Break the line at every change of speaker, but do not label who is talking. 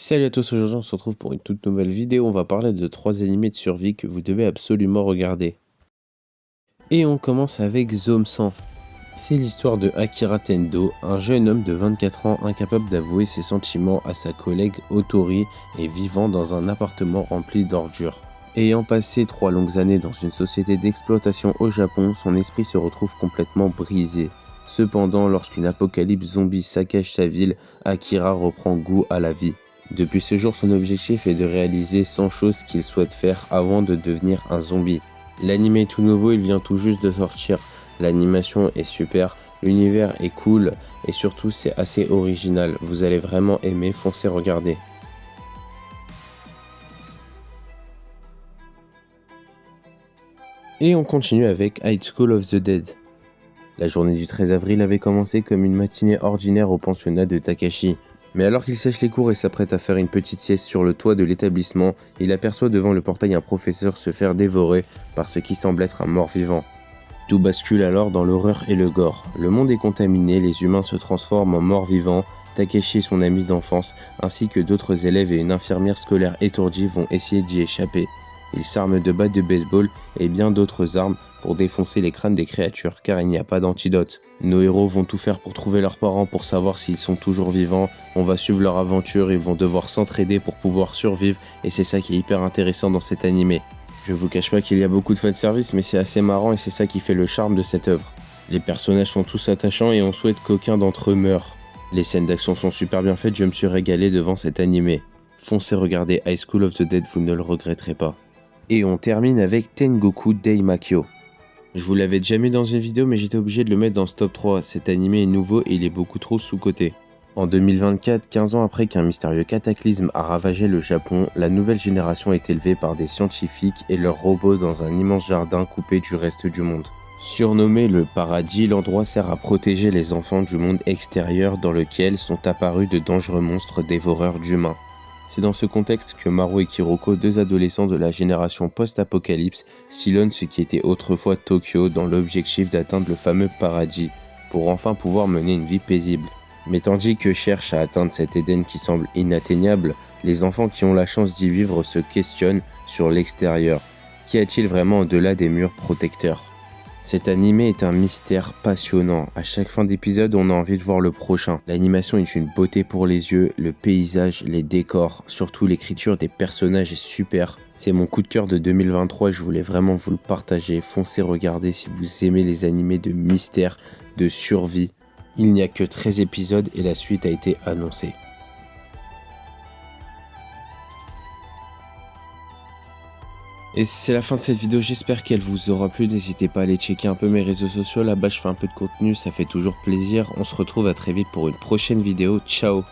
Salut à tous, aujourd'hui on se retrouve pour une toute nouvelle vidéo. On va parler de 3 animés de survie que vous devez absolument regarder. Et on commence avec Zome-san. C'est l'histoire de Akira Tendo, un jeune homme de 24 ans incapable d'avouer ses sentiments à sa collègue Otori et vivant dans un appartement rempli d'ordures. Ayant passé 3 longues années dans une société d'exploitation au Japon, son esprit se retrouve complètement brisé. Cependant, lorsqu'une apocalypse zombie saccage sa ville, Akira reprend goût à la vie. Depuis ce jour, son objectif est de réaliser 100 choses qu'il souhaite faire avant de devenir un zombie. L'anime est tout nouveau, il vient tout juste de sortir. L'animation est super, l'univers est cool et surtout c'est assez original. Vous allez vraiment aimer, foncez regarder. Et on continue avec High School of the Dead. La journée du 13 avril avait commencé comme une matinée ordinaire au pensionnat de Takashi. Mais alors qu'il sèche les cours et s'apprête à faire une petite sieste sur le toit de l'établissement, il aperçoit devant le portail un professeur se faire dévorer par ce qui semble être un mort-vivant. Tout bascule alors dans l'horreur et le gore. Le monde est contaminé, les humains se transforment en morts-vivants. Takeshi et son ami d'enfance, ainsi que d'autres élèves et une infirmière scolaire étourdie vont essayer d'y échapper. Ils s'arment de battes de baseball et bien d'autres armes pour défoncer les crânes des créatures car il n'y a pas d'antidote. Nos héros vont tout faire pour trouver leurs parents pour savoir s'ils sont toujours vivants. On va suivre leur aventure, ils vont devoir s'entraider pour pouvoir survivre et c'est ça qui est hyper intéressant dans cet animé. Je vous cache pas qu'il y a beaucoup de fanservice mais c'est assez marrant et c'est ça qui fait le charme de cette œuvre. Les personnages sont tous attachants et on souhaite qu'aucun d'entre eux meure. Les scènes d'action sont super bien faites, je me suis régalé devant cet animé. Foncez regarder High School of the Dead, vous ne le regretterez pas. Et on termine avec Tengoku Daimakyo. Je vous l'avais déjà mis dans une vidéo mais j'étais obligé de le mettre dans ce top 3, cet animé est nouveau et il est beaucoup trop sous-coté. En 2024, 15 ans après qu'un mystérieux cataclysme a ravagé le Japon, la nouvelle génération est élevée par des scientifiques et leurs robots dans un immense jardin coupé du reste du monde. Surnommé le paradis, l'endroit sert à protéger les enfants du monde extérieur dans lequel sont apparus de dangereux monstres dévoreurs d'humains. C'est dans ce contexte que Maru et Kiroko, deux adolescents de la génération post-apocalypse, sillonnent ce qui était autrefois Tokyo dans l'objectif d'atteindre le fameux paradis, pour enfin pouvoir mener une vie paisible. Mais tandis que cherchent à atteindre cet Éden qui semble inatteignable, les enfants qui ont la chance d'y vivre se questionnent sur l'extérieur. Qu'y a-t-il vraiment au-delà des murs protecteurs ? Cet animé est un mystère passionnant. À chaque fin d'épisode, on a envie de voir le prochain. L'animation est une beauté pour les yeux, le paysage, les décors, surtout l'écriture des personnages est super. C'est mon coup de cœur de 2023 et je voulais vraiment vous le partager. Foncez regarder si vous aimez les animés de mystère, de survie. Il n'y a que 13 épisodes et la suite a été annoncée. Et c'est la fin de cette vidéo, j'espère qu'elle vous aura plu, n'hésitez pas à aller checker un peu mes réseaux sociaux, là-bas je fais un peu de contenu, ça fait toujours plaisir, on se retrouve à très vite pour une prochaine vidéo, ciao.